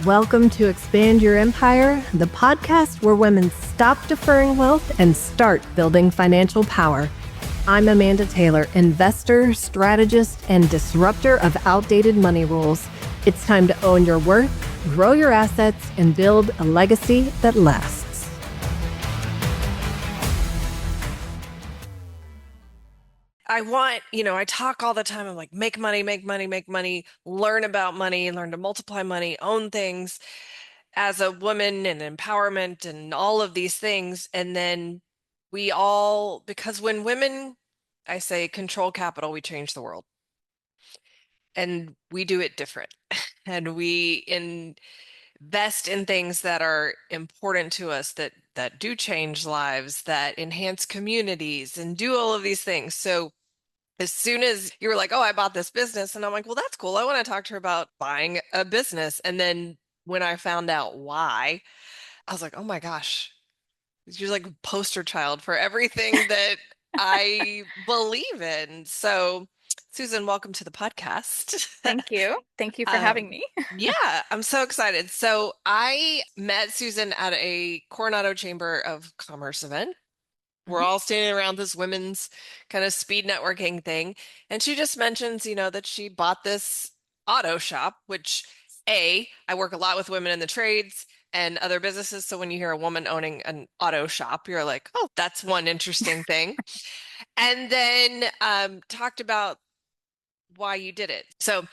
Welcome to Expand Your Empire, the podcast where women stop deferring wealth and start building financial power. I'm Amanda Taylor, investor, strategist, and disruptor of outdated money rules. It's time to own your worth, grow your assets, and build a legacy that lasts. I talk all the time. I'm like, make money, make money, make money, learn about money, learn to multiply money, own things as a woman and empowerment and all of these things. And then because when women, I say, control capital, we change the world. And we do it different. And we invest in things that are important to us, that do change lives, that enhance communities, and do all of these things. So as soon as you were like, oh, I bought this business, and I'm like, well, that's cool. I want to talk to her about buying a business. And then when I found out why, I was like, oh my gosh, you're like a poster child for everything that I believe in. So, Susan, welcome to the podcast. Thank you. Thank you for having Um, me. yeah, I'm so excited. So I met Susan at a Coronado Chamber of Commerce event. We're Mhm. all standing around this women's kind of speed networking thing. And she just mentions, that she bought this auto shop, which I work a lot with women in the trades and other businesses. So when you hear a woman owning an auto shop, you're like, oh, that's one interesting thing. And then talked about why you did it. So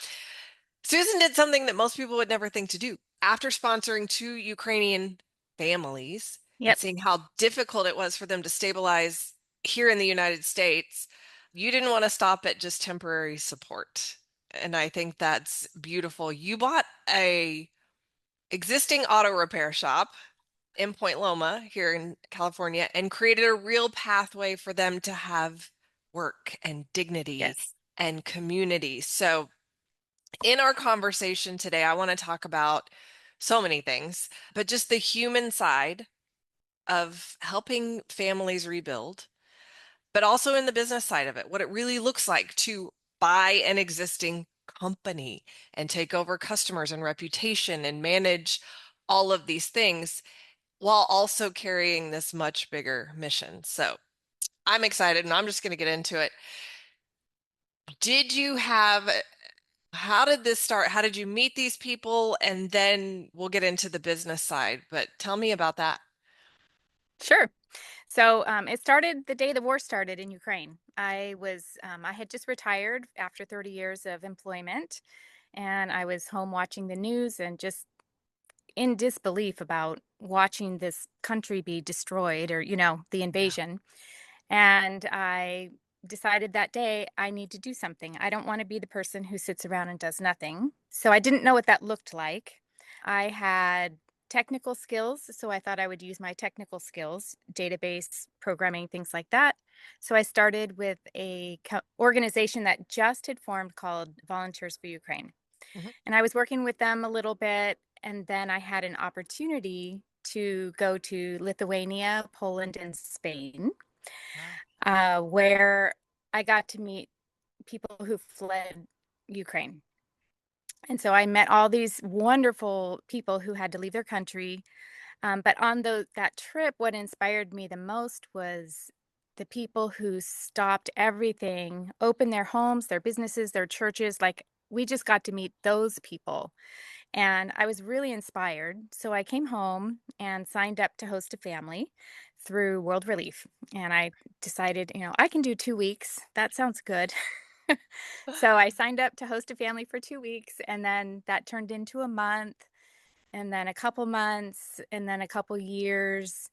Susan did something that most people would never think to do. After sponsoring two Ukrainian families and Yep. seeing how difficult it was for them to stabilize here in the United States, you didn't want to stop at just temporary support. And I think that's beautiful. You bought a existing auto repair shop in Point Loma here in California and created a real pathway for them to have work and dignity Yes. and community. So in our conversation today, I want to talk about so many things, but just the human side of helping families rebuild, but also in the business side of it, what it really looks like to buy an existing company and take over customers and reputation and manage all of these things while also carrying this much bigger mission. So I'm excited and I'm just going to get into it. Did you have How did this start? How did you meet these people? And then we'll get into the business side, but tell me about that. Sure. So it started the day the war started in Ukraine. I had just retired after 30 years of employment, and I was home watching the news and just in disbelief about watching this country be destroyed or, the Yeah. invasion. And I decided that day I need to do something. I don't want to be the person who sits around and does nothing. So I didn't know what that looked like. I had technical skills, so I thought I would use my technical skills, database programming, things like that. So I started with a organization that just had formed called Volunteers for Ukraine. Mhm. And I was working with them a little bit, and then I had an opportunity to go to Lithuania, Poland, and Spain, Wow. where I got to meet people who fled Ukraine. And so I met all these wonderful people who had to leave their country. But on that trip, what inspired me the most was the people who stopped everything, opened their homes, their businesses, their churches. Like we just got to meet those people. And I was really inspired. So I came home and signed up to host a family through World Relief. And I decided, I can do 2 weeks. That sounds good. So I signed up to host a family for 2 weeks. And then that turned into a month, and then a couple months, and then a couple years,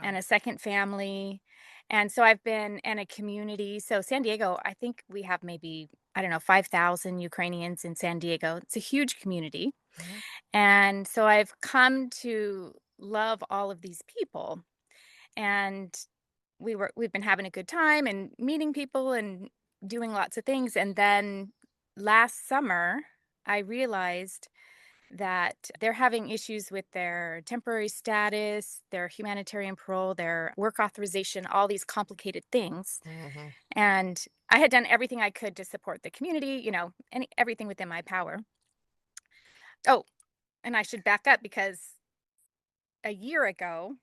and Wow. a second family. And so I've been in a community. So San Diego, I think we have maybe, I don't know, 5,000 Ukrainians in San Diego. It's a huge community. Mhm. And so I've come to love all of these people. And we've been having a good time and meeting people and doing lots of things. And then last summer, I realized that they're having issues with their temporary status, their humanitarian parole, their work authorization, all these complicated things. Mhm. And I had done everything I could to support the community, everything within my power. Oh, and I should back up because a year ago,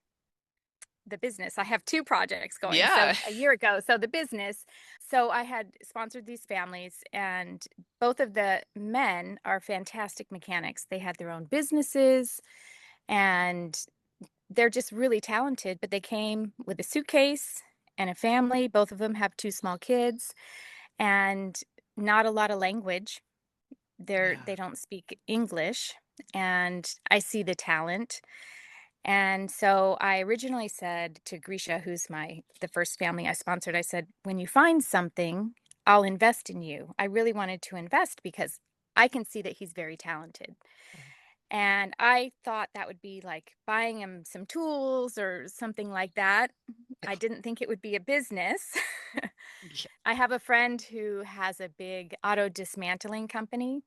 the business, I have 2 projects going. So Yeah. a year ago, so the business, so I had sponsored these families, and both of the men are fantastic mechanics. They had their own businesses, and they're just really talented, but they came with a suitcase and a family. Both of them have 2 small kids and not a lot of language. Yeah. They don't speak English, and I see the talent. And so I originally said to Grisha, who's the first family I sponsored, I said, when you find something, I'll invest in you. I really wanted to invest because I can see that he's very talented. Mhm. And I thought that would be like buying him some tools or something like that. I didn't think it would be a business. Yeah. I have a friend who has a big auto dismantling company,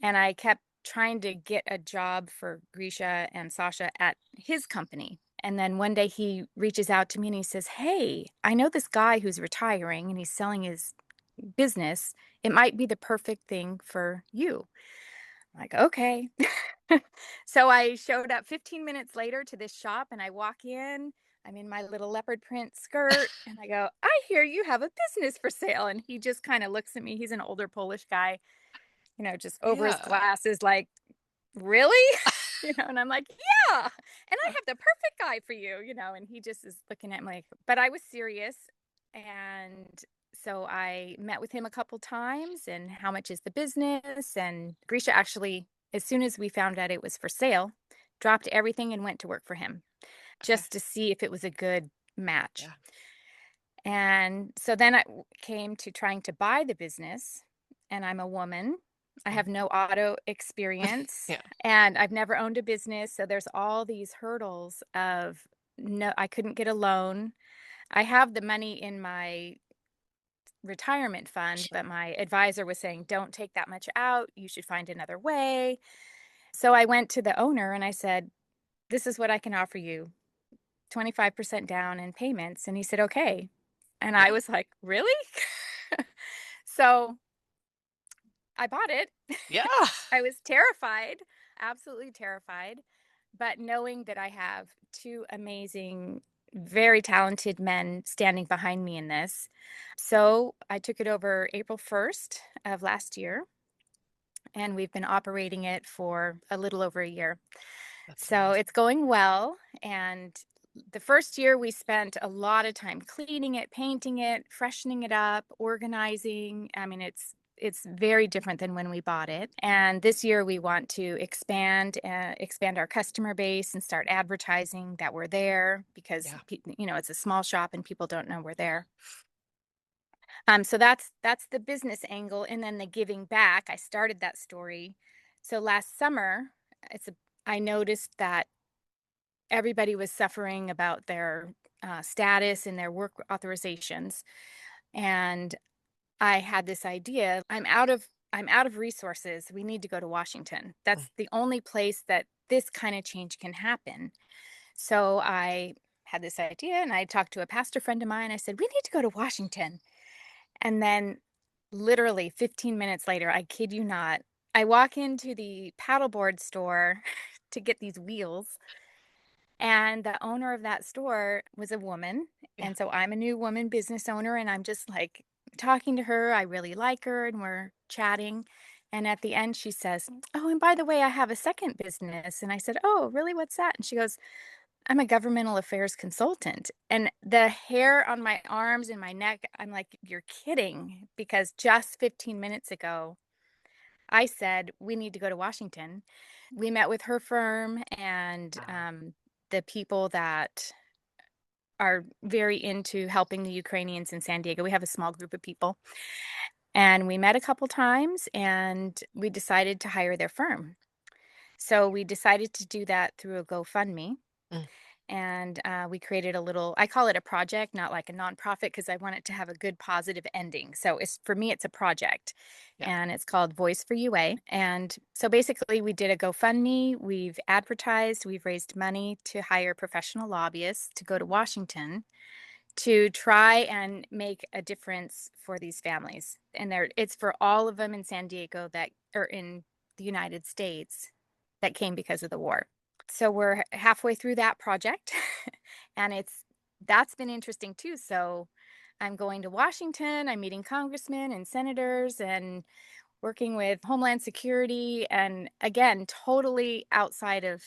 and I kept trying to get a job for Grisha and Sasha at his company. And then one day he reaches out to me and he says, "Hey, I know this guy who's retiring and he's selling his business. It might be the perfect thing for you." I'm like, okay. So I showed up 15 minutes later to this shop and I walk in. I'm in my little leopard print skirt and I go, "I hear you have a business for sale." And he just kind of looks at me. He's an older Polish guy, just over his Yeah. glasses, like, "Really?" And I'm like, "Yeah. And I have the perfect guy for you, and he just is looking at me like, but I was serious. And so I met with him a couple times and how much is the business? And Grisha actually, as soon as we found out it was for sale, dropped everything and went to work for him Okay. just to see if it was a good match. Yeah. And so then I came to trying to buy the business, and I'm a woman. I have Mhm. no auto experience, Yeah. and I've never owned a business. So there's all these hurdles of no, I couldn't get a loan. I have the money in my retirement fund, Sure. but my advisor was saying, don't take that much out. You should find another way. So I went to the owner and I said, this is what I can offer you, 25% down in payments. And he said, okay. And I Yeah. was like, really? So I bought it. Yeah. I was terrified, absolutely terrified, but knowing that I have 2 amazing, very talented men standing behind me in this. So I took it over April 1st of last year, and we've been operating it for a little over a year. That's So amazing. it's going well. And the first year we spent a lot of time cleaning it, painting it, freshening it up, organizing. I mean, it's very different than when we bought it. And this year we want to expand our customer base and start advertising that we're there because Yeah. it's a small shop and people don't know we're there. So that's the business angle, and then the giving back. I started that story. So last summer, it's a I noticed that everybody was suffering about their status and their work authorizations, and I had this idea. I'm out of resources. We need to go to Washington. Mm. That's the only place that this kind of change can happen. So I had this idea, and I talked to a pastor friend of mine. I said, we need to go to Washington. And then literally 15 minutes later, I kid you not, I walk into the paddleboard store to get these wheels, and the owner of that store was a woman. Yeah. And so I'm a new woman business owner, and I'm just like talking to her. I really like her, and we're chatting. And at the end, she says, "Oh, and by the way, I have a second business." And I said, "Oh, really? What's that?" And she goes, "I'm a governmental affairs consultant." And the hair on my arms and my neck, I'm like, "You're kidding." Because just 15 minutes ago, I said, we need to go to Washington. We met with her firm and Wow. the people that are very into helping the Ukrainians in San Diego. We have a small group of people. And we met a couple times and we decided to hire their firm. So we decided to do that through a GoFundMe. Mm. And we created a little, I call it a project, not like a nonprofit, because I want it to have a good positive ending. So for me, it's a project, Yeah. and it's called Voice for UA. And so basically we did a GoFundMe, we've advertised, we've raised money to hire professional lobbyists to go to Washington to try and make a difference for these families. And it's for all of them in San Diego that are in the United States that came because of the war. So we're halfway through that project and that's been interesting too. So I'm going to Washington, I'm meeting congressmen and senators and working with Homeland Security, and again, totally outside of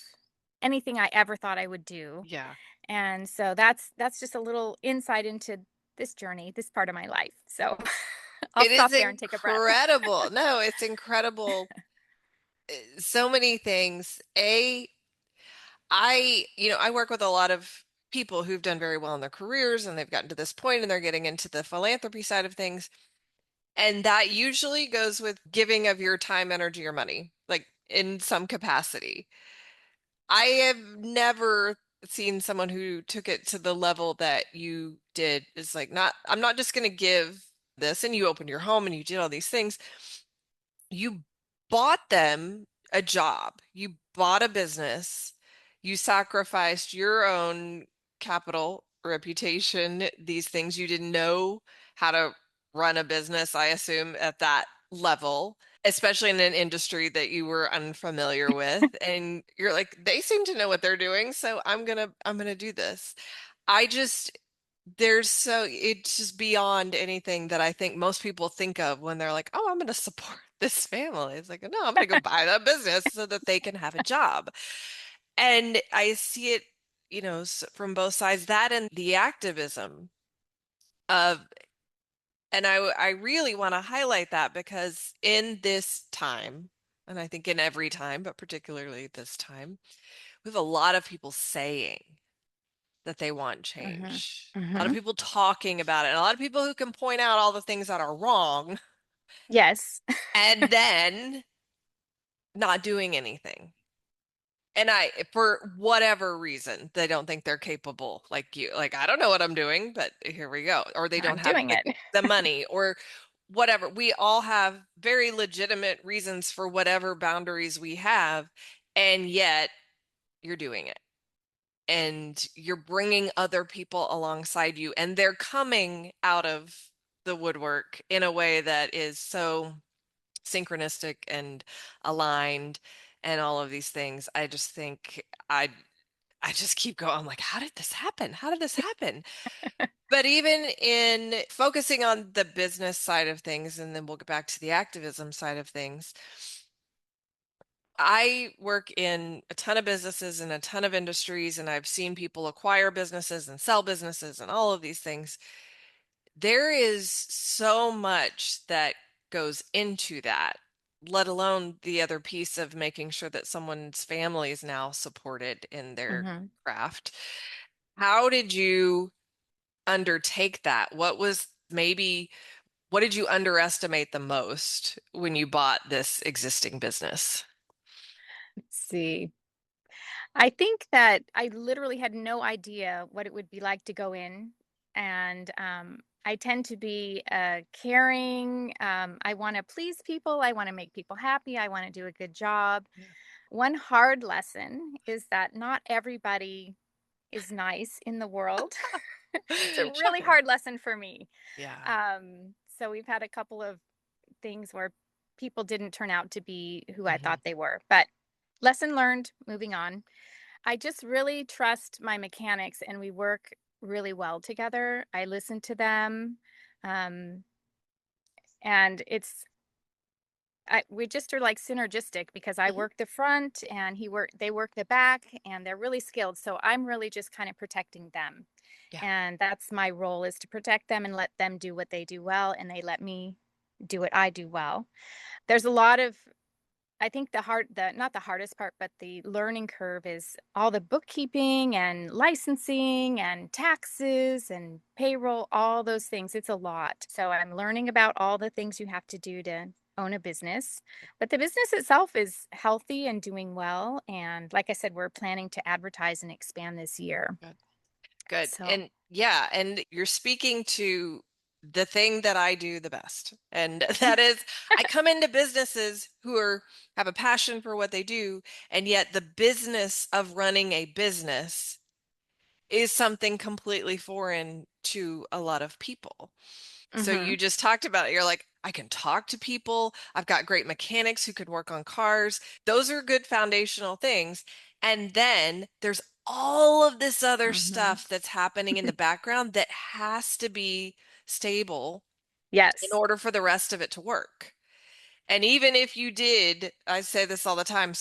anything I ever thought I would do. Yeah. And so that's just a little insight into this journey, this part of my life. So I'll It is stop there and take a breath. incredible. No, it's incredible. So many things. I work with a lot of people who've done very well in their careers and they've gotten to this point and they're getting into the philanthropy side of things. And that usually goes with giving of your time, energy, or money, like in some capacity. I have never seen someone who took it to the level that you did. Is like, I'm not just going to give this, and you opened your home and you did all these things. You bought them a job, you bought a business, you sacrificed your own capital, reputation, these things. You didn't know how to run a business, I assume, at that level, especially in an industry that you were unfamiliar with. And you're like, they seem to know what they're doing, so I'm gonna do this. I just it's just beyond anything that I think most people think of when they're like, oh, I'm going to support this family. It's like, no, I'm going to go buy that business so that they can have a job. And I see it, from both sides, that and the activism of, and I really want to highlight that because in this time, and I think in every time, but particularly this time, we have a lot of people saying that they want Hmm. change. A lot of Hmm. people talking about it, and a lot of people who can point out all the things that are wrong Yes. and then not doing anything. And for whatever reason, they don't think they're capable like you. Like, I don't know what I'm doing, but here we go. Or they don't I'm have doing it. the money or whatever. We all have very legitimate reasons for whatever boundaries we have, and yet you're doing it. And you're bringing other people alongside you, and they're coming out of the woodwork in a way that is so synchronistic and aligned and all of these things. I just think I just keep going. I'm like, how did this happen? How did this happen? But even in focusing on the business side of things, and then we'll get back to the activism side of things, I work in a ton of businesses and a ton of industries, and I've seen people acquire businesses and sell businesses and all of these things. There is so much that goes into that, let alone the other piece of making sure that someone's family is now supported in their Hmm. craft. How did you undertake that? What did you underestimate the most when you bought this existing business? Let's see. I think that I literally had no idea what it would be like to go in. And I tend to be caring. I want to please people. I want to make people happy. I want to do a good job. Yeah. One hard lesson is that not everybody is nice in the world. It's a really Shocking. hard lesson for me. Yeah. So we've had a couple of things where people didn't turn out to be who I Hmm. thought they were. But lesson learned, moving on. I just really trust my mechanics and we work really well together. I listen to them. Um, and we just are like synergistic because I Hmm. work the front and they work the back and they're really skilled. So I'm really just kind of protecting them. Yeah. And that's my role, is to protect them and let them do what they do well. And they let me do what I do well. There's a lot of, I think not the hardest part, but the learning curve is all the bookkeeping and licensing and taxes and payroll, all those things. It's a lot. So I'm learning about all the things you have to do to own a business. But the business itself is healthy and doing well. And like I said, we're planning to advertise and expand this year. Good. Good. So, And yeah, and you're speaking to the thing that I do the best. And that is I come into businesses who have a passion for what they do, and yet the business of running a business is something completely foreign to a lot of people. So mm-hmm. you just talked about it. You're like, I can talk to people. I've got great mechanics who could work on cars. Those are good foundational things. And then there's all of this other Hmm. stuff that's happening in the background that has to be stable in Yes. order for the rest of it to work. And even if you did, I say this all the time,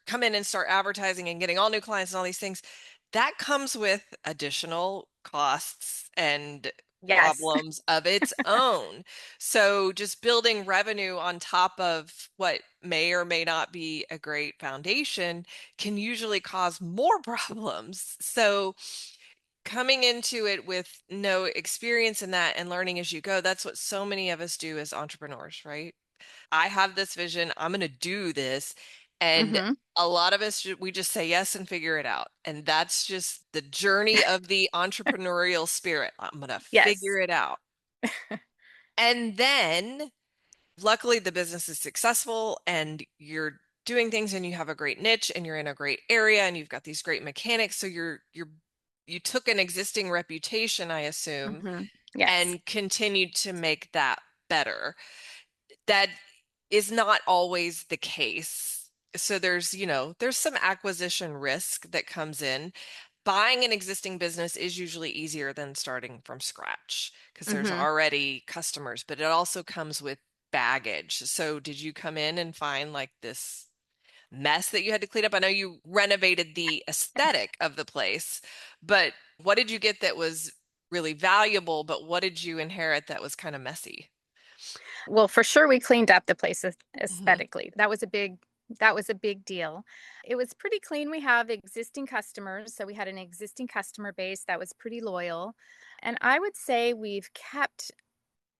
come in and start advertising and getting all new clients and all these things, that comes with additional costs and Yes. problems of its own. So just building revenue on top of what may or may not be a great foundation can usually cause more problems. So coming into it with no experience in that and learning as you go, that's what so many of us do as entrepreneurs, right? I have this vision. I'm going to do this. And Hmm. a lot of us, we just say yes and figure it out. And that's just the journey of the entrepreneurial spirit. I'm going to Yes. figure it out. And then luckily the business is successful and you're doing things and you have a great niche and you're in a great area and you've got these great mechanics. So you took an existing reputation, I assume, Hmm. Yes. and continued to make that better. That is not always the case. So there's some acquisition risk that comes in. Buying an existing business is usually easier than starting from scratch because there's Hmm. already customers, but it also comes with baggage. So did you come in and find like this mess that you had to clean up? I know you renovated the aesthetic of the place, but what did you get that was really valuable, but what did you inherit that was kind of messy? Well, for sure, we cleaned up the place Hmm. aesthetically. That was a big deal. It was pretty clean. We have existing customers, so we had an existing customer base that was pretty loyal. And I would say we've kept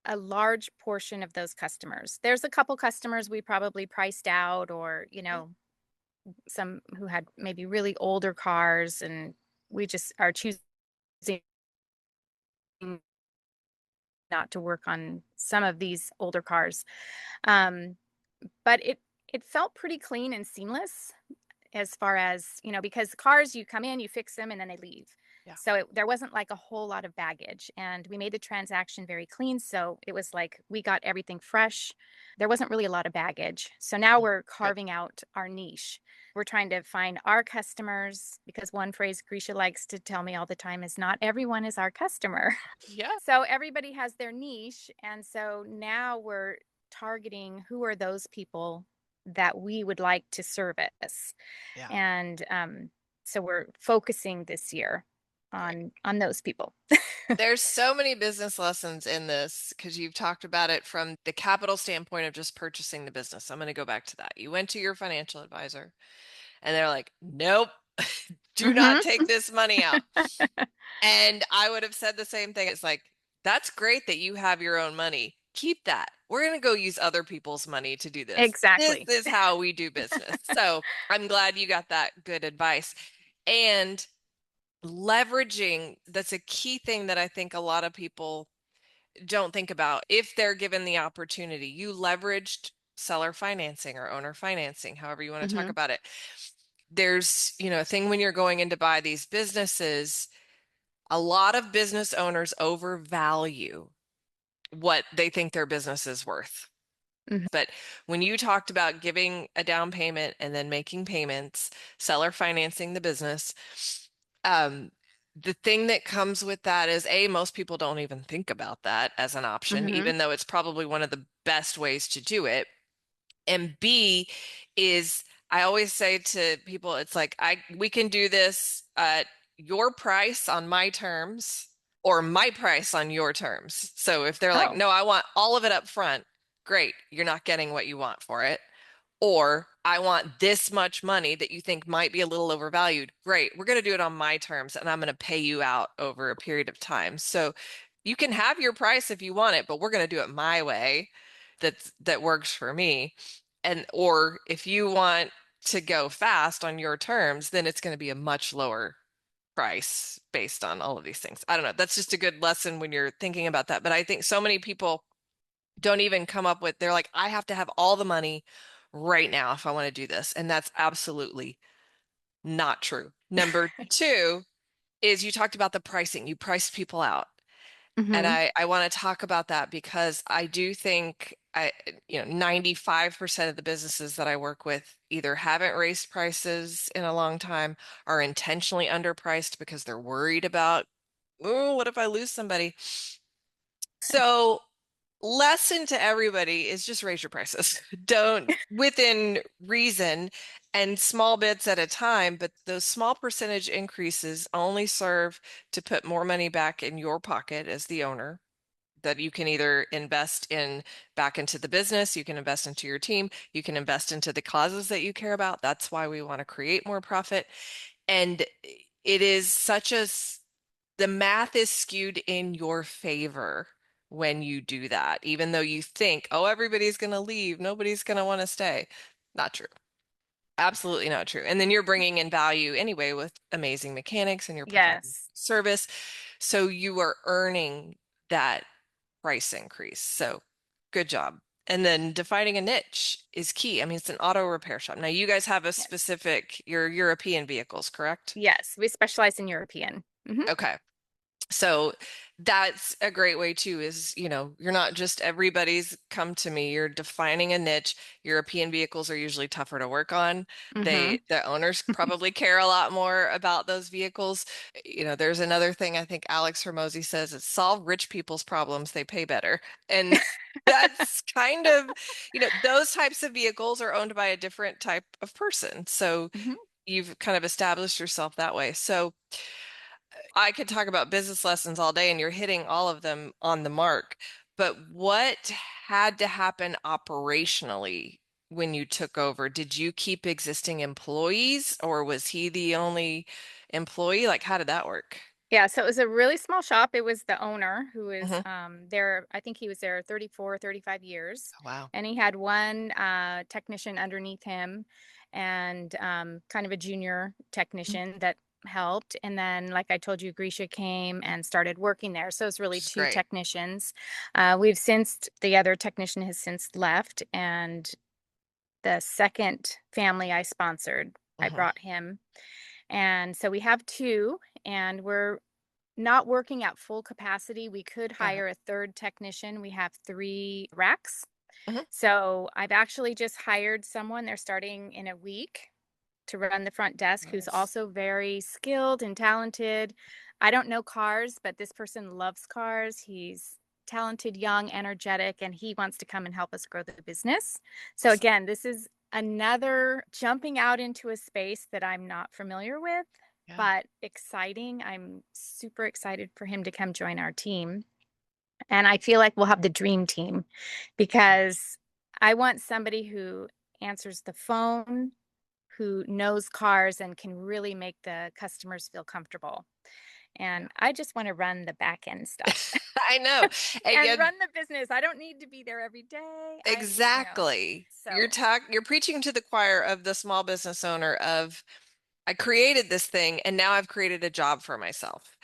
a large portion of those customers. There's a couple customers we probably priced out, or, some who had maybe really older cars, and we just are choosing not to work on some of these older cars. Um, but it felt pretty clean and seamless, as far as, because cars, you come in, you fix them, and then they leave. Yeah. So there wasn't like a whole lot of baggage, and we made the transaction very clean. So it was like we got everything fresh. There wasn't really a lot of baggage. So now we're Good. carving out our niche. We're trying to find our customers, because one phrase Grisha likes to tell me all the time is, not everyone is our customer. Yeah. So everybody has their niche. And so now we're targeting who are those people that we would like to service. Yeah. And so we're focusing this year Great. on those people. There's so many business lessons in this because you've talked about it from the capital standpoint of just purchasing the business. I'm going to go back to that. You went to your financial advisor and they're like, nope, do not Hmm. take this money out. And I would have said the same thing. It's like, that's great that you have your own money. Keep that. We're going to go use other people's money to do this. This Exactly. is how we do business. So I'm glad you got that good advice. And leveraging, that's a key thing that I think a lot of people don't think about if they're given the opportunity. You leveraged seller financing or owner financing, however you want to talk Hmm. about it. There's, a thing when you're going in to buy these businesses, a lot of business owners overvalue what they think their business is worth. Hmm. But when you talked about giving a down payment and then making payments, seller financing the business, um, the thing that comes with that is A, most people don't even think about that as an option, Hmm. even though it's probably one of the best ways to do it. And B is I always say to people, it's like we can do this at your price on my terms or my price on your terms. So if they're like, Oh, no, I want all of it up front, great, you're not getting what you want for it. Or I want this much money that you think might be a little overvalued. Great, we're going to do it on my terms and I'm going to pay you out over a period of time. So you can have your price if you want it, but we're going to do it my way that works for me. And or if you want to go fast on your terms, then it's going to be a much lower price based on all of these things. I don't know. That's just a good lesson when you're thinking about that. But I think so many people don't even come up with, they're like, I have to have all the money right now if I want to do this. And that's absolutely not true. Number two is you talked about the pricing. You priced people out. And Hmm. I want to talk about that because I do think 95% of the businesses that I work with either haven't raised prices in a long time, are intentionally underpriced because they're worried about, oh, what if I lose somebody? So, lesson to everybody is just raise your prices. Don't, within reason and small bits at a time, but those small percentage increases only serve to put more money back in your pocket as the owner that you can either invest in back into the business, you can invest into your team, you can invest into the causes that you care about. That's why we want to create more profit. And it is the math is skewed in your favor when you do that, even though you think, oh, everybody's going to leave, nobody's going to want to stay. Not true. Absolutely not true. And then you're bringing in value anyway with amazing mechanics and you're providing Yes. service. So you are earning that price increase. So good job. And then defining a niche is key. I mean, it's an auto repair shop. Now, you guys have a Yes. specific, your European vehicles, correct? Yes. We specialize in European. Hmm. Okay. So that's a great way too, is, you're not just everybody's come to me. You're defining a niche. European vehicles are usually tougher to work on. Hmm. The owners probably care a lot more about those vehicles. There's another thing I think Alex Hermosi says, it's solve rich people's problems, they pay better. And that's kind of, those types of vehicles are owned by a different type of person. So Hmm. you've kind of established yourself that way. So I could talk about business lessons all day and you're hitting all of them on the mark. But what had to happen operationally when you took over? Did you keep existing employees or was he the only employee? Like, how did that work? Yeah, so it was a really small shop. It was the owner who is Hmm. there. I think he was there 34, 35 years. Wow. And he had one technician underneath him and kind of a junior technician that helped. And then, like I told you, Grisha came and started working there. So it's really Which is two great. technicians. The other technician has since left. And the second family I sponsored, I Hmm. brought him. And so we have two, and we're not working at full capacity. We could Uh-huh. hire a third technician. We have 3 racks. Hmm. So I've actually just hired someone. They're starting in a week to run the front desk, who's Nice. also very skilled and talented. I don't know cars, but this person loves cars. He's talented, young, energetic, and he wants to come and help us grow the business. So Excellent. again, this is another jumping out into a space that I'm not familiar with, Yeah. but exciting. I'm super excited for him to come join our team. And I feel like we'll have the dream team because I want somebody who answers the phone, who knows cars and can really make the customers feel comfortable. Yeah. And I just want to run the back end stuff I know. And and yet, run the business. I don't need to be there every day. exactly. You're So you're preaching to the choir of the small business owner of, I created this thing and now I've created a job for myself.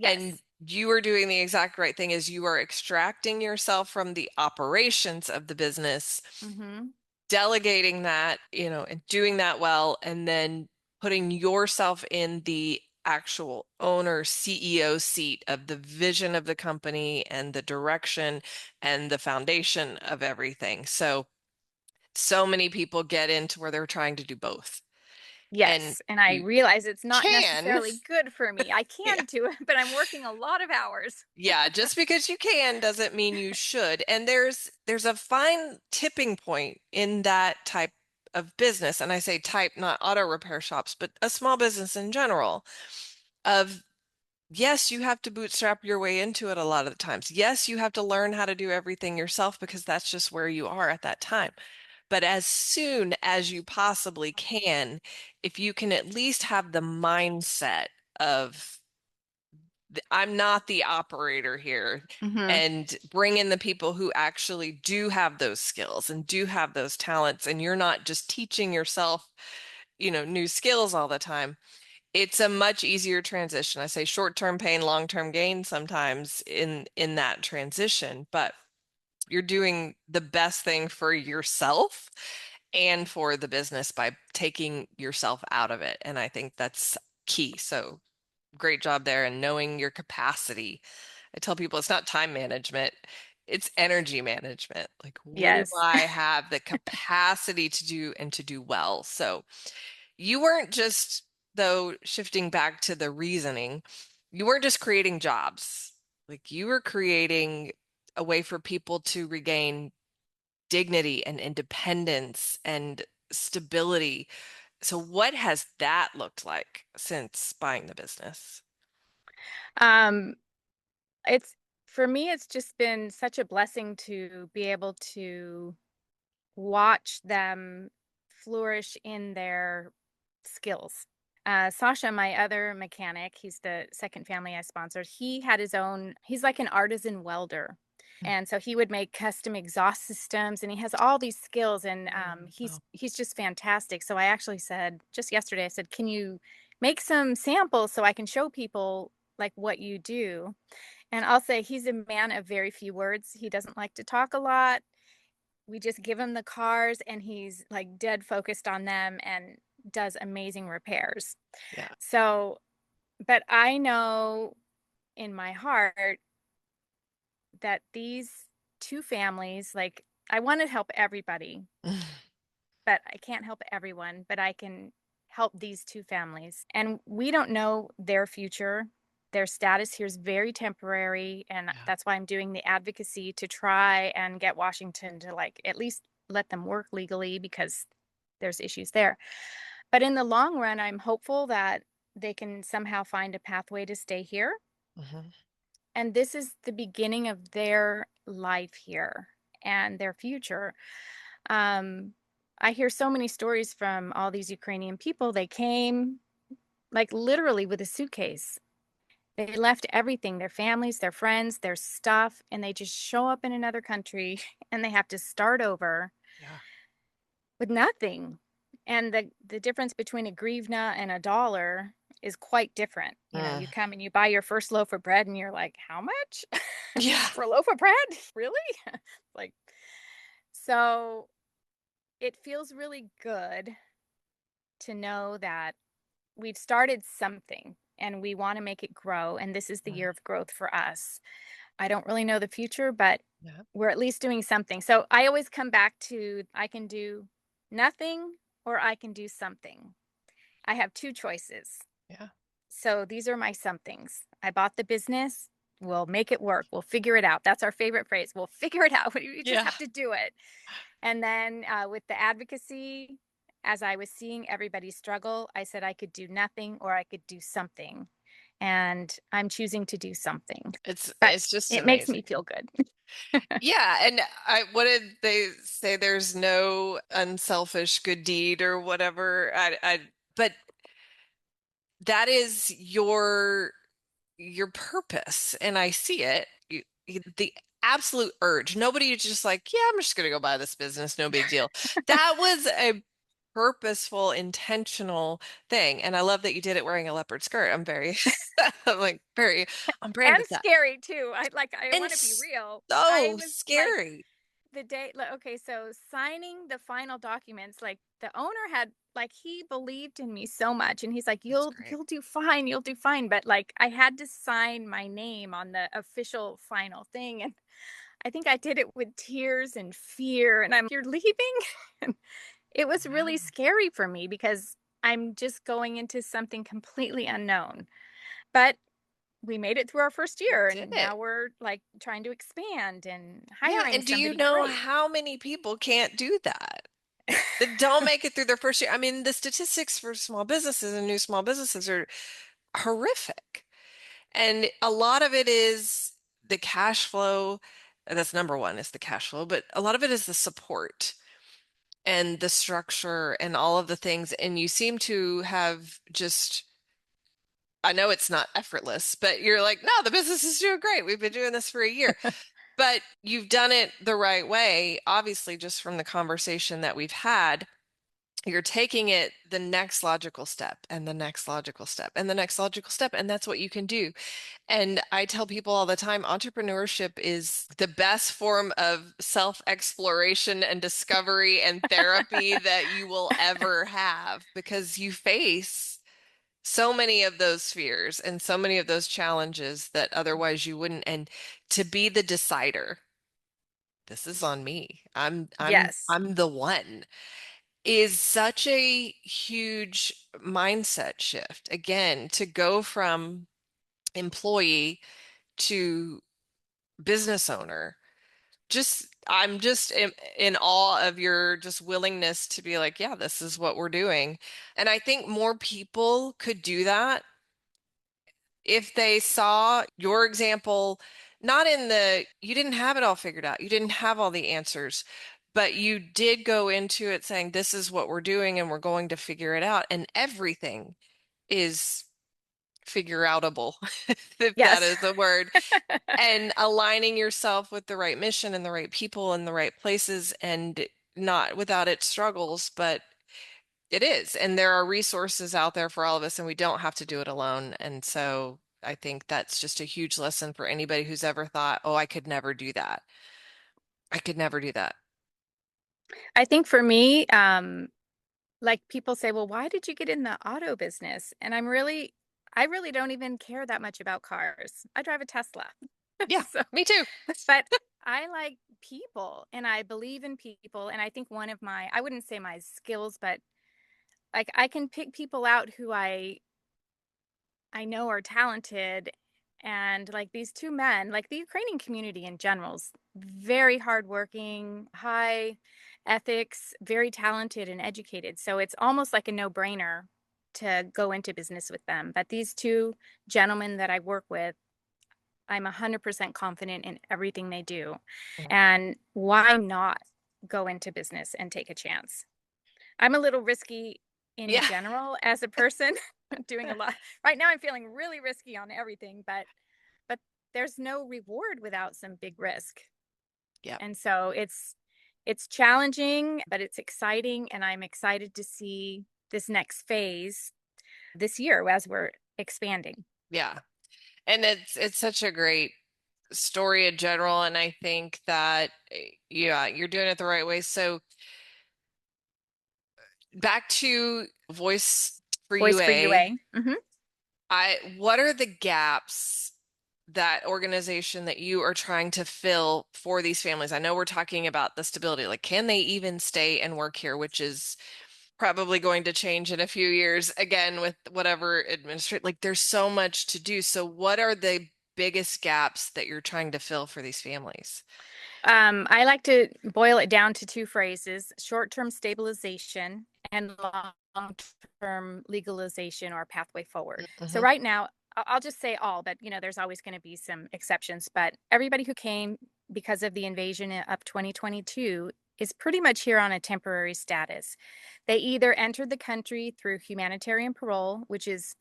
And yes. you are doing the exact right thing, is you are extracting yourself from the operations of the business, Mm-hmm. delegating that, and doing that well, and then putting yourself in the actual owner CEO seat of the vision of the company and the direction and the foundation of everything. So many people get into where they're trying to do both. And Yes. And I you realize it's not can. necessarily good for me. I Yeah. can do it, but I'm working a lot of hours. Yeah, just because you can doesn't mean you should. And there's a fine tipping point in that type of business. And I say type, not auto repair shops, but a small business in general, of yes, you have to bootstrap your way into it a lot of the times. Yes, you have to learn how to do everything yourself because that's just where you are at that time. But as soon as you possibly can, if you can at least have the mindset of, I'm not the operator here, Mm-hmm. and bring in the people who actually do have those skills and do have those talents, and you're not just teaching yourself, new skills all the time. It's a much easier transition. I say short-term pain, long-term gain sometimes in that transition, but you're doing the best thing for yourself and for the business by taking yourself out of it. And I think that's key. So great job there and knowing your capacity. I tell people it's not time management, it's energy management. Like, what do Yes. I have the capacity to do and to do well? So you weren't just, though, shifting back to the reasoning, you weren't just creating jobs. Like, you were creating a way for people to regain dignity and independence and stability. So what has that looked like since buying the business? Um, it's for me, it's just been such a blessing to be able to watch them flourish in their skills. Sasha, my other mechanic, he's the second family I sponsored. He had his own, he's like an artisan welder. And so he would make custom exhaust systems and he has all these skills and Wow. he's just fantastic. So I actually said just yesterday, I said, can you make some samples so I can show people like what you do? And I'll say he's a man of very few words. He doesn't like to talk a lot. We just give him the cars and he's like dead focused on them and does amazing repairs. Yeah. So, but I know in my heart that these two families, like, I want to help everybody, but I can't help everyone, but I can help these two families. And we don't know their future. Their status here is very temporary. And Yeah. that's why I'm doing the advocacy to try and get Washington to like at least let them work legally because there's issues there. But in the long run, I'm hopeful that they can somehow find a pathway to stay here. Mhm. And this is the beginning of their life here and their future. Um, I hear so many stories from all these Ukrainian people. They came like literally with a suitcase. They left everything, their families, their friends, their stuff, and they just show up in another country and they have to start over Yeah. with nothing. And the difference between a hryvnia and a dollar is quite different. You know, Mm. you come and you buy your first loaf of bread and you're like, how much Yeah. for a loaf of bread? Really? Like, so it feels really good to know that we've started something and we want to make it grow. And this is the Mm. year of growth for us. I don't really know the future, but Yeah. we're at least doing something. So I always come back to I can do nothing or I can do something. I have two choices. Yeah. So these are my somethings. I bought the business. We'll make it work. We'll figure it out. That's our favorite phrase. We'll figure it out. You just Yeah. have to do it. And then with the advocacy, as I was seeing everybody struggle, I said I could do nothing or I could do something. And I'm choosing to do something. But It's just it makes me amazing. feel good. Yeah, and what did they say? There's no unselfish good deed or whatever. But that is your purpose, and I see it. The absolute urge. Nobody is just like, yeah, I'm just gonna go buy this business, no big deal. That was a purposeful, intentional thing, and I love that you did it wearing a leopard skirt. I'm very, I'm like very on brand And with that, scary too. I and want to be real. I so was like scary. the day okay, so signing the final documents, like the owner had like he believed in me so much and he's like, That's You'll great. you'll do fine, you'll do fine. But like I had to sign my name on the official final thing. And I think I did it with tears and fear. And I'm you're leaving? And it was really Yeah, scary for me because I'm just going into something completely unknown. But we made it through our first you year did and it. now we're like trying to expand and Yeah, hiring and do you somebody know great. how many people can't do that? That don't make it through their first year. I mean, the statistics for small businesses and new small businesses are horrific. And a lot of it is the cash flow. That's number one, is the cash flow, but a lot of it is the support and the structure and all of the things. And you seem to have just, I know it's not effortless, but you're like, no, the business is doing great. We've been doing this for a year. But you've done it the right way, obviously, just from the conversation that we've had. You're taking it the next logical step and the next logical step and the next logical step. And that's what you can do. And I tell people all the time, entrepreneurship is the best form of self-exploration and discovery and therapy that you will ever have because you face so many of those fears and so many of those challenges that otherwise you wouldn't. And to be the decider, this is on me. Yes. I'm the one, is such a huge mindset shift. Again, to go from employee to business owner. I'm just in awe of your just willingness to be like, yeah, this is what we're doing. And I think more people could do that if they saw your example, not in the, you didn't have it all figured out, you didn't have all the answers, but you did go into it saying, this is what we're doing and we're going to figure it out. And everything is figure outable, if that Yes. is a word. And aligning yourself with the right mission and the right people in the right places, and not without its struggles, but it is. And there are resources out there for all of us, and we don't have to do it alone. And so I think that's just a huge lesson for anybody who's ever thought, oh, I could never do that. I could never do that. I think for me, like people say, well, why did you get in the auto business? And I really don't even care that much about cars. I drive a Tesla. Yeah, So, me too. but I like people and I believe in people. And I think one of I wouldn't say my skills, but like I can pick people out who I know are talented. And like these two men, like the Ukrainian community in general's very hardworking, high ethics, very talented and educated. So it's almost like a no-brainer to go into business with them. But these two gentlemen that I work with, I'm 100% confident in everything they do. And why not go into business and take a chance? I'm a little risky in Yeah. general as a person, doing a lot. Right now I'm feeling really risky on everything, but there's no reward without some big risk. Yeah. And so it's challenging, but it's exciting and I'm excited to see this next phase this year as we're expanding. Yeah. And it's such a great story in general. And I think that, yeah, you're doing it the right way. So back to Voice for Voice for UA. UA. Hmm. What are the gaps that organization that you are trying to fill for these families? I know we're talking about the stability, like can they even stay and work here, which is probably going to change in a few years again with whatever administrate, like there's so much to do. So what are the biggest gaps that you're trying to fill for these families? I like to boil it down to two phrases: short-term stabilization and long-term legalization or pathway forward. So Mm-hmm. right now, I'll just say all, but there's always going to be some exceptions. But everybody who came because of the invasion of 2022 is pretty much here on a temporary status. They either entered the country through humanitarian parole, which is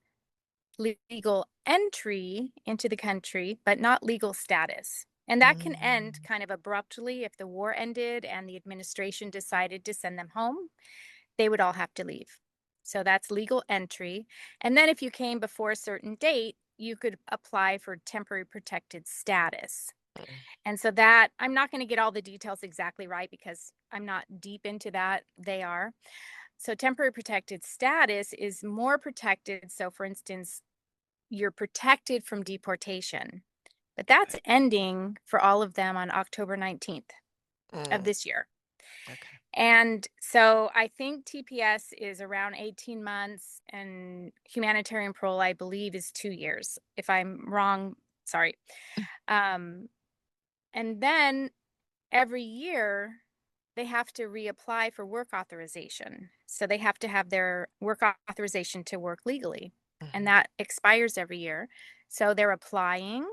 legal entry into the country, but not legal status. And that can end kind of abruptly if the war ended and the administration decided to send them home. They would all have to leave. So that's legal entry. And then if you came before a certain date, you could apply for temporary protected status. And so that I'm not going to get all the details exactly right because I'm not deep into that. They are. So temporary protected status is more protected. So for instance, you're protected from deportation. But that's ending for all of them on October 19th of Mm, this year. okay. And so I think TPS is around 18 months and humanitarian parole, I believe, is 2 years. If I'm wrong, sorry. Um, and then every year they have to reapply for work authorization. So they have to have their work authorization to work legally, and Mhm. that expires every year. So they're applying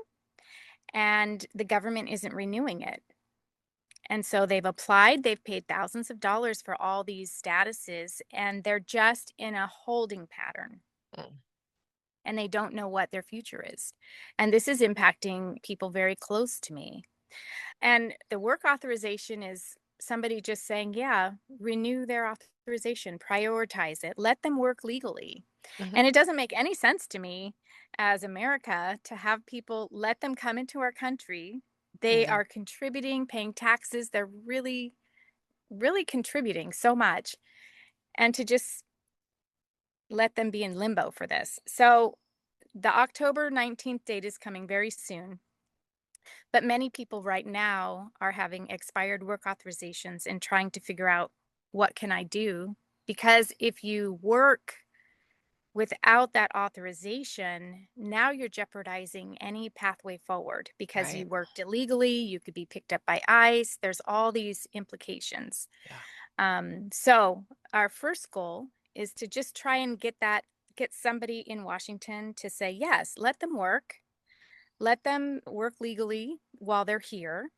and the government isn't renewing it. And so they've applied, they've paid thousands of dollars for all these statuses, and they're just in a holding pattern Mm, and they don't know what their future is. And this is impacting people very close to me. And the work authorization is somebody just saying, yeah, renew their authorization, prioritize it, let them work legally. mhm. And it doesn't make any sense to me as America to have people let them come into our country. They No. are contributing, paying taxes. They're really, really contributing so much. And to just let them be in limbo for this. So the October 19th date is coming very soon. But many people right now are having expired work authorizations and trying to figure out, what can I do? Because if you work without that authorization, now you're jeopardizing any pathway forward because Right. you worked illegally, you could be picked up by ICE. There's all these implications. Yeah. So our first goal is to just try and get somebody in Washington to say, yes, let them work legally while they're here.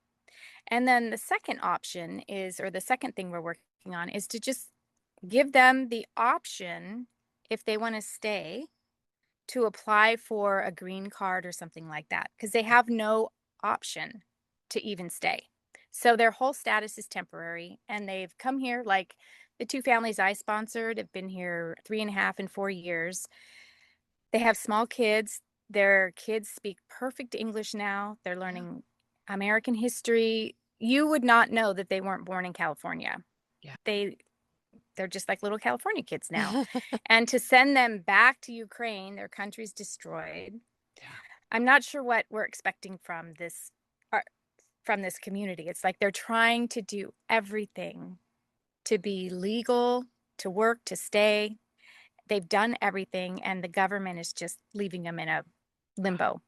And then the second option is, or the second thing we're working on is to just give them the option, if they want to stay, to apply for a green card or something like that, because they have no option to even stay. So their whole status is temporary, and they've come here, like the two families I sponsored have been here 3.5 and 4 years. They have small kids. Their kids speak perfect English now. They're Yeah. learning American history. You would not know that they weren't born in California. Yeah. They're just like little California kids now. And to send them back to Ukraine, their country's destroyed. Yeah. I'm not sure what we're expecting uh, from this community. It's like they're trying to do everything to be legal, to work, to stay. They've done everything, and the government is just leaving them in a limbo.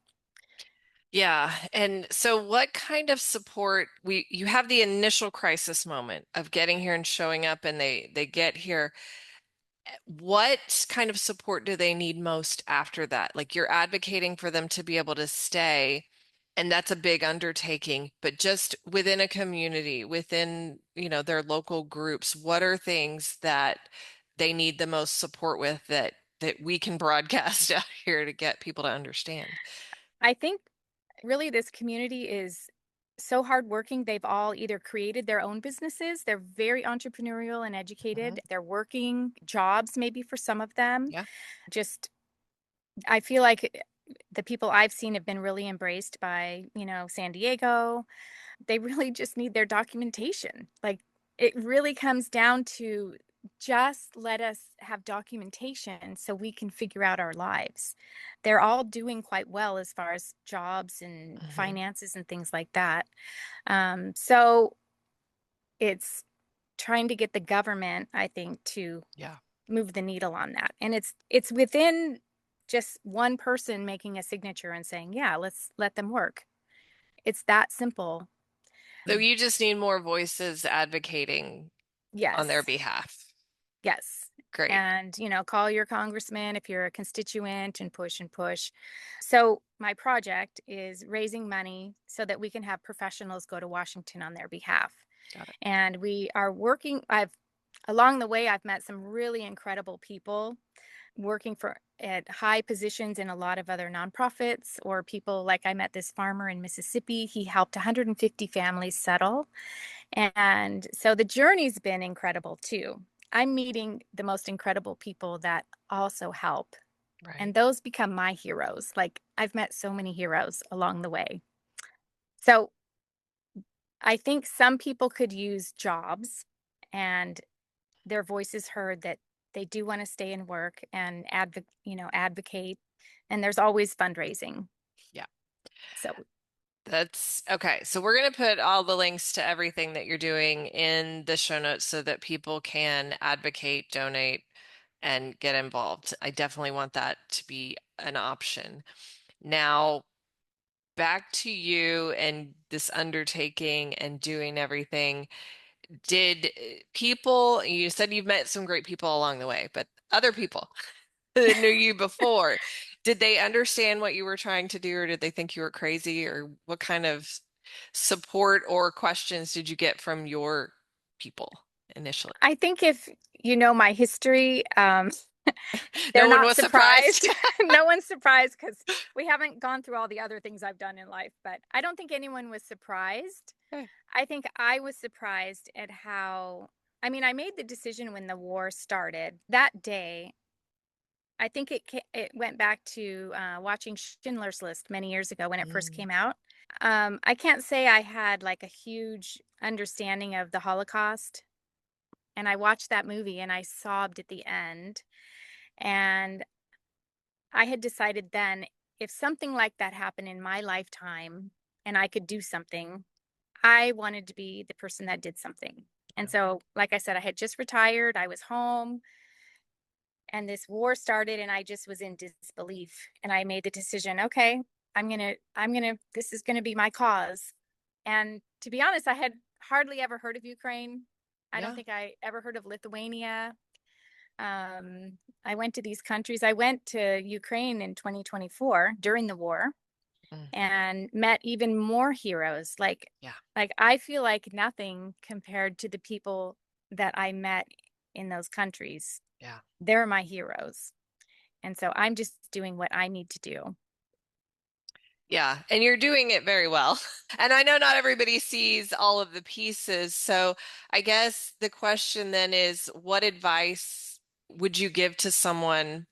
Yeah. And so what kind of support you have the initial crisis moment of getting here and showing up and they get here. What kind of support do they need most after that? Like you're advocating for them to be able to stay, and that's a big undertaking, but just within a community, within, their local groups, what are things that they need the most support with that we can broadcast out here to get people to understand? I think really this community is so hardworking. They've all either created their own businesses, they're very entrepreneurial and Mhm. educated, they're working jobs, maybe for some of them. Yeah. Just, I feel like the people I've seen have been really embraced by, San Diego. They really just need their documentation. Like, it really comes down to, just let us have documentation so we can figure out our lives. They're all doing quite well as far as jobs and Mhm. finances and things like that. So it's trying to get the government, I think, to Yeah. move the needle on that. And it's within just one person making a signature and saying, yeah, let's let them work. It's that simple. So you just need more voices advocating on their Yes. behalf. Yes. Great. And, call your congressman if you're a constituent, and push and push. So, my project is raising money so that we can have professionals go to Washington on their behalf. Got it. And we are along the way, I've met some really incredible people working at high positions in a lot of other nonprofits, or people like, I met this farmer in Mississippi. He helped 150 families settle. And so the journey's been incredible too. I'm meeting the most incredible people that also help. Right. And those become my heroes. Like, I've met so many heroes along the way. So I think some people could use jobs and their voices heard, that they do want to stay and work and advocate. And there's always fundraising. Yeah. So That's okay. So we're going to put all the links to everything that you're doing in the show notes so that people can advocate, donate, and get involved. I definitely want that to be an option. Now, back to you and this undertaking and doing everything. Did people, you said you've met some great people along the way, but other people that knew you before, did they understand what you were trying to do, or did they think you were crazy, or what kind of support or questions did you get from your people initially? I think if you know my history, they're No one not was surprised. surprised. No one's surprised, because we haven't gone through all the other things I've done in life. But I don't think anyone was surprised. Okay. I think I was surprised at how, I mean, I made the decision when the war started. That day, I think it went back to watching Schindler's List many years ago when it first Mm, came out. I can't say I had like a huge understanding of the Holocaust. And I watched that movie and I sobbed at the end. And I had decided then, if something like that happened in my lifetime and I could do something, I wanted to be the person that did something. And so, like I said, I had just retired, I was home, and this war started, and I just was in disbelief. And I made the decision, okay, this is gonna be my cause. And to be honest, I had hardly ever heard of Ukraine. I don't Yeah. think I ever heard of Lithuania. I went to these countries. I went to Ukraine in 2024 during the war Mm, and met even more heroes. yeah. Like I feel like nothing compared to the people that I met in those countries. Yeah. They're my heroes. And so I'm just doing what I need to do. Yeah, and you're doing it very well. And I know not everybody sees all of the pieces. So I guess the question then is, what advice would you give to someone?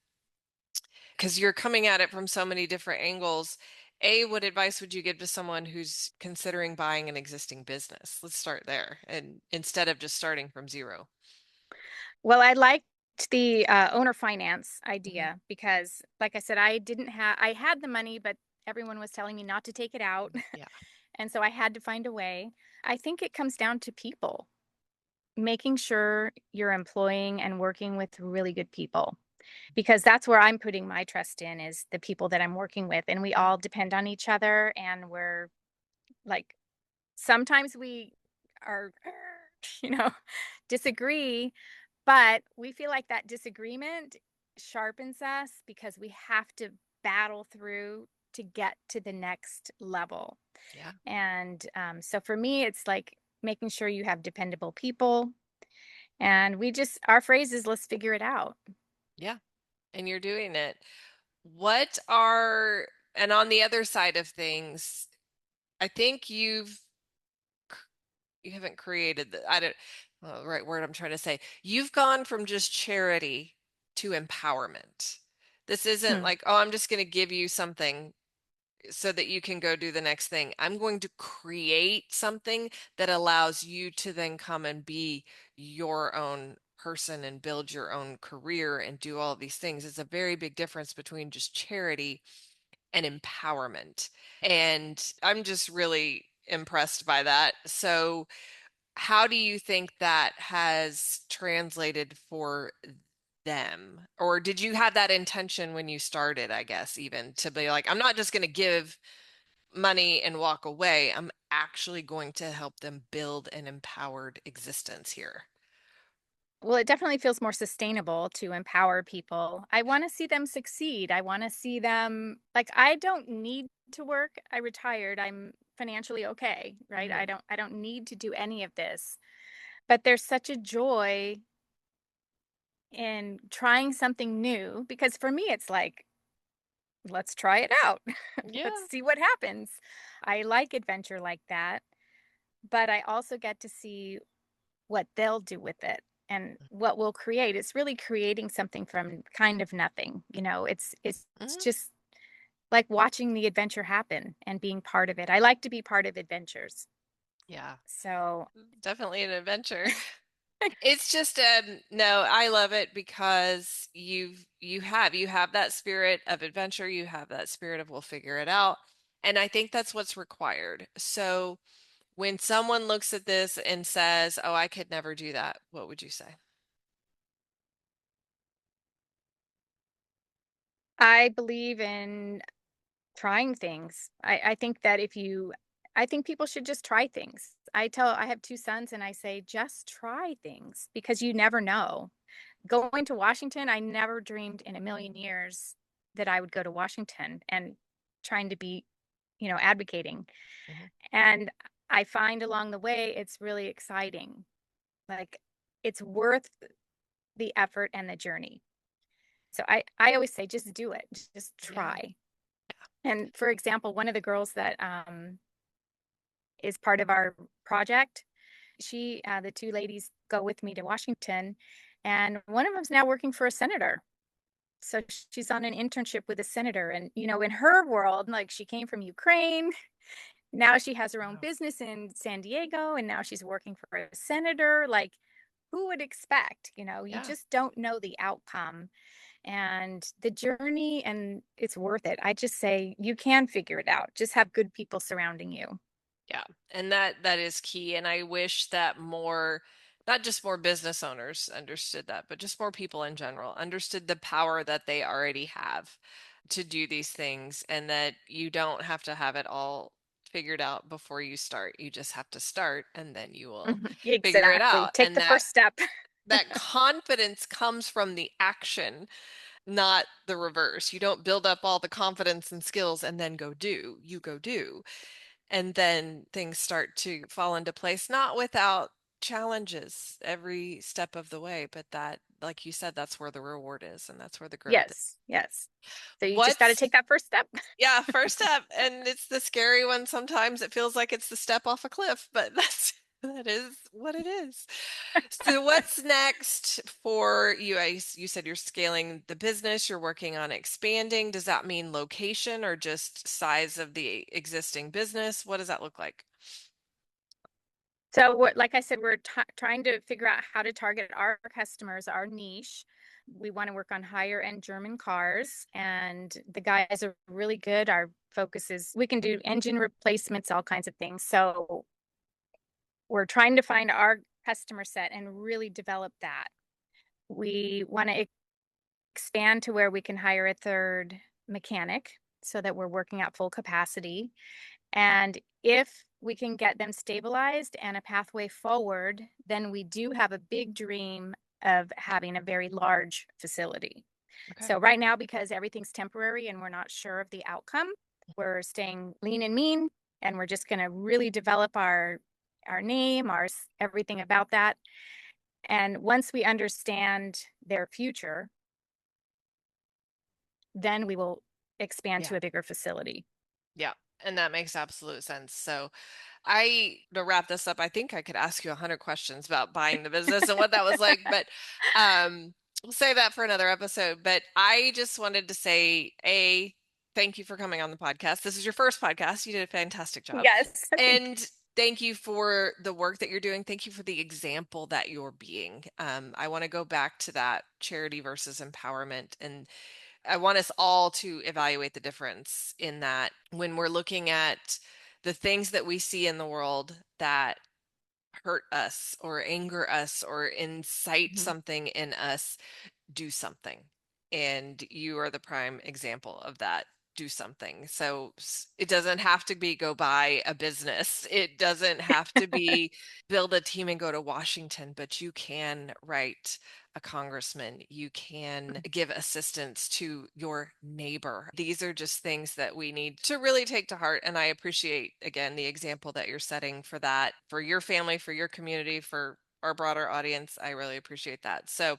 Because you're coming at it from so many different angles. A, what advice would you give to someone who's considering buying an existing business? Let's start there, and instead of just starting from zero. Well, I liked the owner finance Mhm. idea because, like I said, I had the money, but everyone was telling me not to take it out. Yeah. And so I had to find a way. I think it comes down to people, making sure you're employing and working with really good people, because that's where I'm putting my trust in is the people that I'm working with. And we Yeah. all depend on each other. And we're like, sometimes we are, you know, disagree, but we feel like that disagreement sharpens us because we have to battle through to get to the next level. Yeah. And so for me, it's like making sure you have dependable people. And our phrase is, let's figure it out. Yeah. And you're doing it. What are, and on the other side of things, I think you haven't created the, I don't, well, the right word I'm trying to say. You've gone from just charity to empowerment. This isn't Hmm. like, oh, I'm just going to give you something so that you can go do the next thing. I'm going to create something that allows you to then come and be your own person and build your own career and do all of these things. It's a very big difference between just charity and empowerment. And I'm just really impressed by that. So, how do you think that has translated for them? Or did you have that intention when you started, I guess, even to be like, I'm not just going to give money and walk away. I'm actually going to help them build an empowered existence here. Well, it definitely feels more sustainable to empower people. I want to see them succeed. I want to see them like I don't need to work. I retired. I'm financially okay, right? Mhm. I don't need to do any of this. But there's such a joy in trying something new because for me it's like let's try it out. Let's Yeah. see what happens. I like adventure like that, but I also get to see what they'll do with it and what we'll create. It's really creating something from kind of nothing. It's Mhm. just like watching the adventure happen and being part of it. I like to be part of adventures. Yeah. So, Definitely an adventure. It's just no, I love it because you have that spirit of adventure, you have that spirit of we'll figure it out. And I think that's what's required. So when someone looks at this and says, "Oh, I could never do that," what would you say? I believe in trying things. I think that I think people should just try things. I have two sons and I say, just try things because you never know. Going to Washington, I never dreamed in a million years that I would go to Washington and trying to be, advocating. Mhm. And I find along the way, it's really exciting. Like it's worth the effort and the journey. So I always say, just do it, just Yeah. try. And for example, one of the girls that is part of our project, the two ladies go with me to Washington, and one of them's now working for a senator. So she's on an internship with a senator. And, in her world, like she came from Ukraine. Now she has her own Wow. business in San Diego, and now she's working for a senator. Like who would expect? You Yeah. just don't know the outcome and the journey, and it's worth it. I just say you can figure it out. Just have good people surrounding you. Yeah. And that is key. And I wish that more, not just more business owners understood that, but just more people in general understood the power that they already have to do these things, and that you don't have to have it all figured out before you start. You just have to start, and then you will figure it Exactly. out. Take And the first step. that confidence comes from the action, not the reverse. You don't build up all the confidence and skills and then go do. You go do. And then things start to fall into place, not without challenges every step of the way, but that, like you said, that's where the reward is and that's where the growth is. Yes, yes. So you just got to What's, take that first step. yeah, first step. And it's the scary one. Sometimes it feels like it's the step off a cliff, but that is what it is. So what's next for you? You said you're scaling the business, you're working on expanding. Does that mean location or just size of the existing business? What does that look like? So like I said, we're trying to figure out how to target our customers, our niche. We want to work on higher end German cars, and the guys are really good. Our focus is we can do engine replacements, all kinds of things. So we're trying to find our customer set and really develop that. We want to expand to where we can hire a third mechanic so that we're working at full capacity. And if we can get them stabilized and a pathway forward, then we do have a big dream of having a very large facility. Okay. So right now, because everything's temporary and we're not sure of the outcome, we're staying lean and mean, and we're just going to really develop our name, everything about that. And once we understand their future, then we will expand to a bigger facility. Yeah. And that makes absolute sense. So to wrap this up, I think I could ask you 100 questions about buying the business and what that was like, but we'll save that for another episode. But I just wanted to say, thank you for coming on the podcast. This is your first podcast. You did a fantastic job. Yes. And thank you for the work that you're doing. Thank you for the example that you're being. I want to go back to that charity versus empowerment, and I want us all to evaluate the difference in that when we're looking at the things that we see in the world that hurt us or anger us or incite something in us, do something. And you are the prime example of that. Do something. So it doesn't have to be go buy a business. It doesn't have to be build a team and go to Washington, but you can write a congressman. You can give assistance to your neighbor. These are just things that we need to really take to heart. And I appreciate, again, the example that you're setting for that, for your family, for your community, for our broader audience. I really appreciate that. So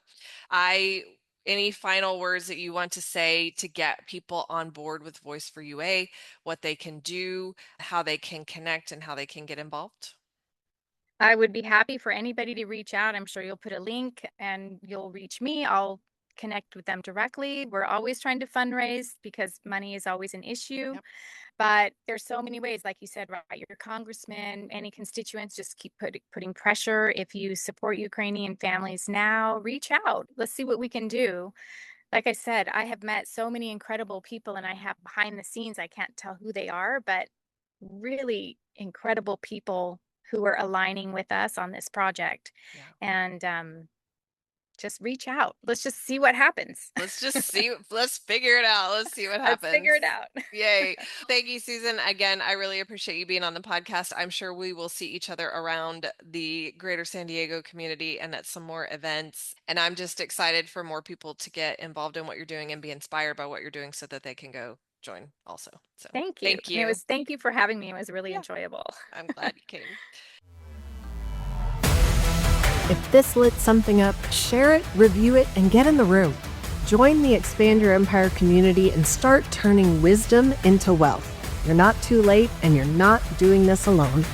any final words that you want to say to get people on board with Voice for UA, what they can do, how they can connect, and how they can get involved? I would be happy for anybody to reach out. I'm sure you'll put a link and you'll reach me. I'll connect with them directly. We're always trying to fundraise because money is always an issue. Yep. But there's so many ways, like you said, right? Your congressman, any constituents, just keep putting pressure. If you support Ukrainian families now, reach out. Let's see what we can do. Like I said, I have met so many incredible people, and I have behind the scenes, I can't tell who they are, but really incredible people who are aligning with us on this project. Yeah. And just reach out. Let's just see what happens. Let's figure it out. Let's see what happens. Let's figure it out. Yay. Thank you, Susan. Again, I really appreciate you being on the podcast. I'm sure we will see each other around the greater San Diego community and at some more events. And I'm just excited for more people to get involved in what you're doing and be inspired by what you're doing so that they can go join also. So Thank you. Thank you. And thank you for having me. It was really enjoyable. I'm glad you came. If this lit something up, share it, review it, and get in the room. Join the Expand Your Empire community and start turning wisdom into wealth. You're not too late, and you're not doing this alone.